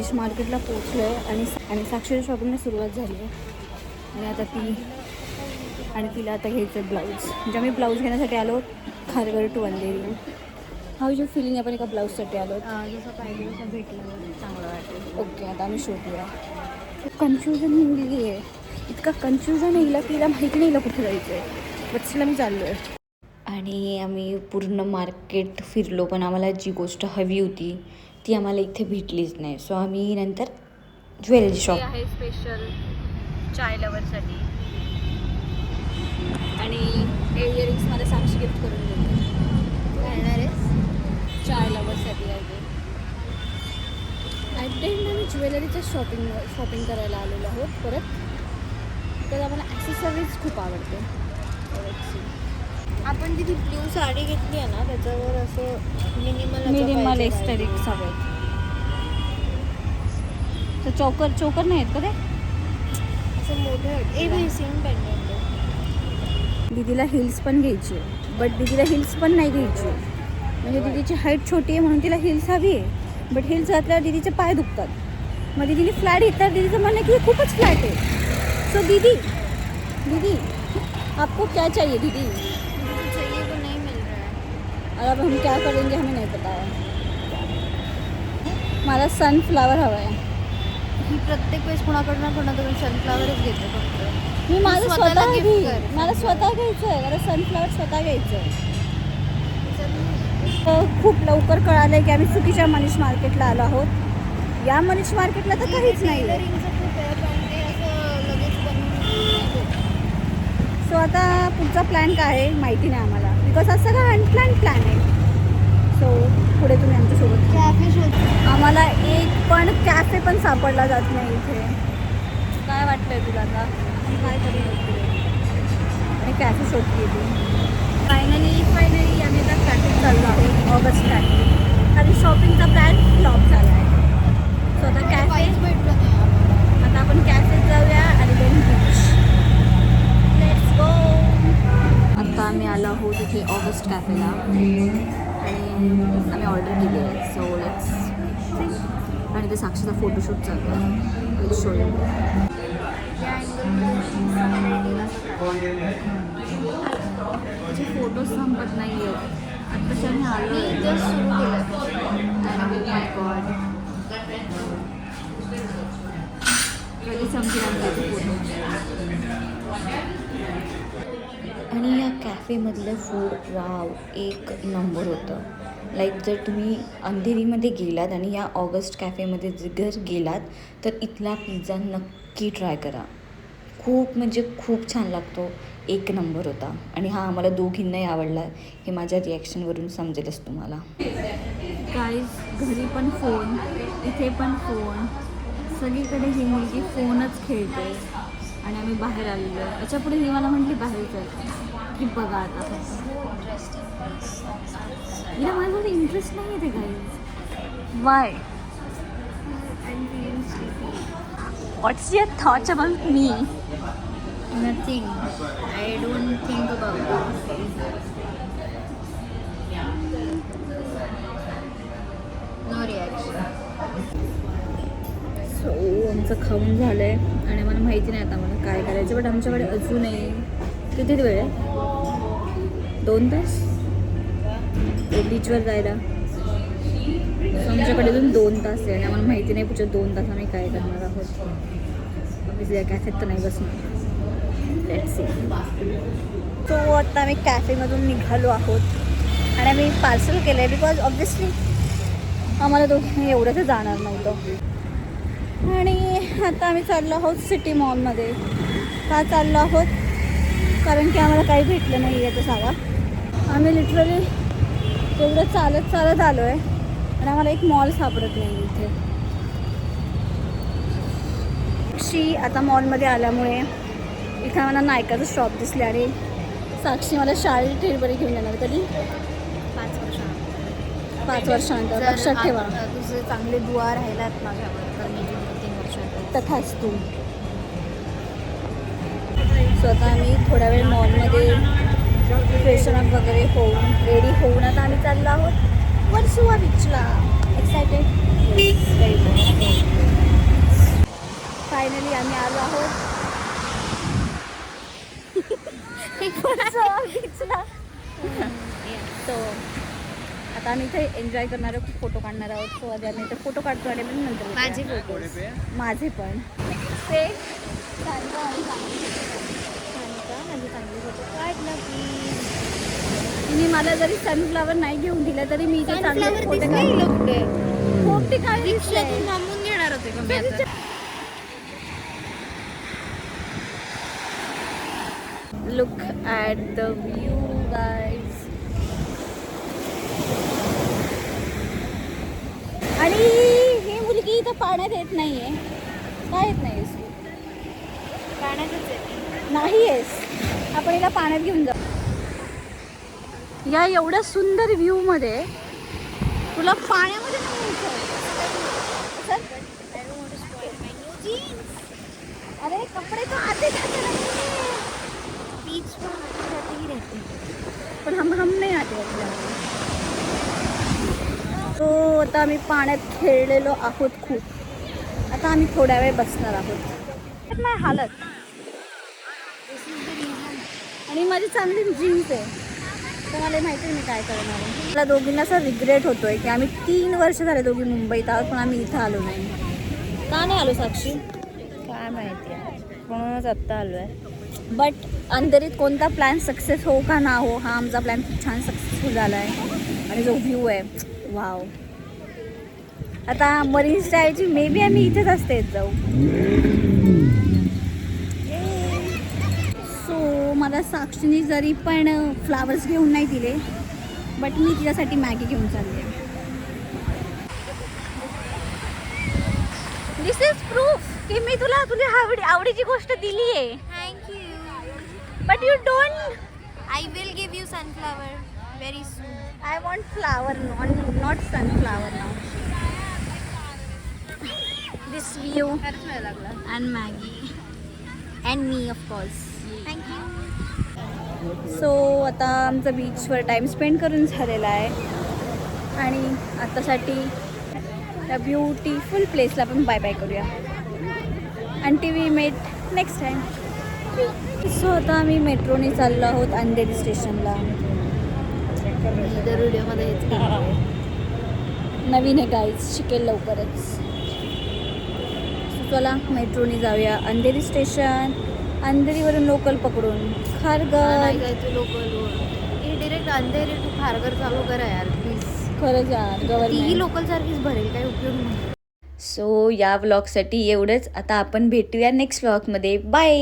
Fish मार्केटला पोहोचलो आहे आणि साक्षीच्या शॉपिंगला सुरुवात झाली आहे. आणि आता तिला आता घ्यायचं आहे ब्लाऊज. म्हणजे आम्ही ब्लाऊज घेण्यासाठी आलो Kharghar to Andheri. How is your feeling? आपण एका ब्लाऊजसाठी आलो. जसं पाहिजे तसं भेटलं चांगलं वाटेल. ओके, आता आम्ही शोधूया. कन्फ्युजन होऊन आहे. इतका कन्फ्युजन आहे की हिला माहिती नाही कुठे जायचं आहे. बच्चीला मी चाललो आहे. आणि आम्ही पूर्ण मार्केट फिरलो, पण आम्हाला जी गोष्ट हवी होती ती आम्हाला इथे भेटलीच नाही. सो आम्ही नंतर ज्वेलरी शॉप आहे स्पेशल चाय लवरसाठी. आणि हे इयरिंग्स मला साक्षी गिफ्ट करून देते. घालणार आहेस? चाय लवरसाठी आहे ते. ॲट द एंड आम्ही ज्वेलरीचं शॉपिंग करायला आलेलो आहोत परत. तर आम्हाला ॲक्सेसरीज खूप आवडते. आपण ती ब्ल्यू साडी घेतली आहे ना, त्याच्यावर असं मिनिमल एक्स्टरिक्स हवेत. तर चोकर नाही आहेत का ते? असं मोठं सेम पेंडेंट. दीदीला हिल्स पण घ्यायची आहे, बट दीदीला हिल्स पण नाही घ्यायची. म्हणजे दीदीची हाईट छोटी आहे म्हणून तिला हिल्स हवी आहे. बट हिल्स घातल्यावर दीदीचे पाय दुखतात. मग दीदीने फ्लॅट घेतल्यावर दीदीचं म्हणणं की हे खूपच फ्लॅट आहे. सो दीदी आपको क्या चाहिए दीदी? चाहिए तो नहीं मिल रहा है. अब हम क्या करेंगे हमें नहीं पता है. मला सनफ्लावर हवा आहे. ही प्रत्येक वेळेस कोणाकडून सनफ्लावरच घेते फक्त. मी माझं स्वतःला स्वतः gift कर. मला स्वतः घ्यायचं आहे. मला सनफ्लावर स्वतः घ्यायचं आहे. खूप लवकर कळालं आहे की आम्ही चुकीच्या मनीष मार्केटला आलो आहोत. या मनीष मार्केटला तर काहीच नाही आहे. सो आता पुढचा प्लॅन काय आहे माहिती नाही आम्हाला, बिकॉज हा सगळा अनप्लॅन प्लॅन आहे. सो पुढे तुम्ही आमच्यासोबत. कॅफे शोध. आम्हाला एक पण कॅफे पण सापडला जात नाही इथे. काय वाटतंय तुला आता? काय करू आणि कॅफे शोधते ती. फायनली आम्ही आता कॅफेत चाललो आहोत. August cafe. कारण शॉपिंगचा प्लॅन फ्लॉप झाला आहे. सो आता कॅफे भेटलं नाही. आता आपण कॅफेत जाऊया आणि देन बीच. Let's go. आता आम्ही आलो आहोत इथे ऑगस्ट कॅफेला आणि आम्ही ऑर्डर केली आहे. सो लेट्स आणि ते साक्षीचा फोटोशूट चालू आहे. शो फोटो संपत नाही आहेत. आत्ताच्या मी आलो जस्ट सुरू केलं. गॉड कधी संपतील आमचे फोटो. आणि या कॅफेमधलं फूड वाव एक नंबर होतं. लाईक जर तुम्ही अंधेरीमध्ये गेलात आणि या ऑगस्ट कॅफेमध्ये जर गेलात तर इथला पिझ्झा नक्की ट्राय करा. खूप म्हणजे खूप छान लागतो. एक नंबर होता. आणि हा आम्हाला दोघींनाही आवडला. हे माझ्या रिॲक्शनवरून समजेलच तुम्हाला. गाईज घरी पण फोन, इथे पण फोन, सगळीकडे ही मुलगी फोनच खेळते. आणि आम्ही बाहेर आलेलो आहे. याच्या पुढे ही मला म्हटली बाहेर चल की बघा आता. हिला माझ्यासाठी इंटरेस्ट नाही आहे ते guys. Y? What's your thoughts about me? Nothing. I don't think about it. No reaction. So आमचं खाऊन झालं आहे आणि मला माहिती नाही आता मला काय करायचं. बट आमच्याकडे अजूनही किती वेळ आहे? 2 तास बीचवर जायला. सो आमच्याकडे अजून 2 तास आहे आणि आम्हाला माहिती नाही पुढच्या 2 तास आम्ही काय करणार आहोत. ऑब्व्हियसली कॅफेत तर नाही बसणार. Let's see. सो आता आम्ही कॅफेमधून निघालो आहोत आणि आम्ही पार्सल केलं आहे बिकॉज ऑब्व्हियसली आम्हाला दोघींनी एवढं तर जाणार नव्हतं. आणि आता आम्ही चाललो आहोत सिटी मॉलमध्ये. का चाललो आहोत? कारण की आम्हाला काही भेटलं नाही आहे तर सांगा. आम्ही लिटरली एवढं चालत आलो आहे आणि आम्हाला एक मॉल सापडत नाही इथे. आता मॉलमध्ये आल्यामुळे इथे मला नायकाचं शॉप दिसले आणि साक्षी मला शाळेत डिलिव्हरी घेऊन येणार. कधी? 5 वर्षानंतर. लक्षात ठेवा. तुझे चांगले दुआ राहिलात माझ्यावर तर मी 3 वर्षात. तथाच तू. स्वतः आम्ही थोड्या वेळ मॉलमध्ये फ्रेशन अप वगैरे होऊन रेडी होऊन आता आम्ही चाललो आहोत वर्सोवा बीचला. एक्सायटेड? आता आम्ही इथे एन्जॉय करणार आहोत, खूप फोटो काढणार आहोत. सो आधी आम्ही इथे फोटो काढतो आणि मग नंतर माझे भेटूया. फोटो माझे पण ते शांता आणि शांता माझे चांगले फोटो काढ ना प्लीज. तिने मला जरी सनफ्लावर नाही घेऊन दिलं तरी मी इथे चांगले फोटो काढले. खूप ठिकाणी दिसतंय. थांबून घेणार होते का मी आता? Look at the view, guys. आणि ही मुलगी इथं पाण्यात येत नाहीये. काय येत नाहीयेस तू? पाण्यातच आहे. नाही येस. आपण हिला पाण्यात घेऊन जाऊ. या एवढ्या सुंदर व्ह्यू मध्ये तुला पाण्यामध्ये नाही यायचं. चल. अरे कपडे तो आते बीच पर रहते. पण हम नाही आते तो आता आम्ही पाण्यात खेळलेलो आहोत खूप. आता आम्ही थोड्या वेळ बसणार आहोत. नाही हालत. आणि माझी चांगली जीन्स आहे तर मला माहिती आहे मी काय करणार आहे. मला दोघींना असं रिग्रेट होतोय की आम्ही 3 वर्ष झाले दोघी मुंबईत आहोत पण आम्ही इथं आलो नाही. का नाही आलो साक्षी? काय माहिती आहे, म्हणूनच आत्ता आलो आहे. बट अंधेरीत कोणता प्लॅन सक्सेस हो का ना हो, हा आमचा प्लॅन खूप छान सक्सेसफुल झाला आहे. आणि जो व्ह्यू आहे वाव. आता मरीन स्टाईलची मे बी आम्ही इथेच असते जाऊ. सो मला साक्षीने जरी पण फ्लावर्स घेऊन नाही दिले बट मी तिच्यासाठी मॅगी घेऊन चालले. दिस इज प्रूफ की मी तुला तुझ्या आवडीची गोष्ट दिली आहे. Thank you. But you don't. I will give you sunflower very soon. I want flower, not sunflower now. This view and Maggie and me of course. Thank you. So आता आमचा बीचवर टाईम स्पेंड करून झालेला आहे आणि आतासाठी त्या ब्युटिफुल प्लेसला पण बाय बाय करूया. आणि we met next time. So आता आम्ही मेट्रोने चाललो आहोत अंधेरी स्टेशनला. इतर व्हिडिओमध्ये हेच केलं. नवीन आहे गाईज, शिकेल लवकरच. So, चला मेट्रोने जाऊया अंधेरी स्टेशन. अंधेरीवरून लोकल पकडून खारघर. नाही काय तू लोकल हे डिरेक्ट अंधेरी टू खारघर चालू करा यार प्लीज. खरंच यार तीही गव्हर्नमेंट. लोकल सारखीच भरेल, काही उपयोग नाही. सो या व्लॉगसाठी एवढंच. आता आपण भेटूया नेक्स्ट व्लॉगमध्ये. बाय.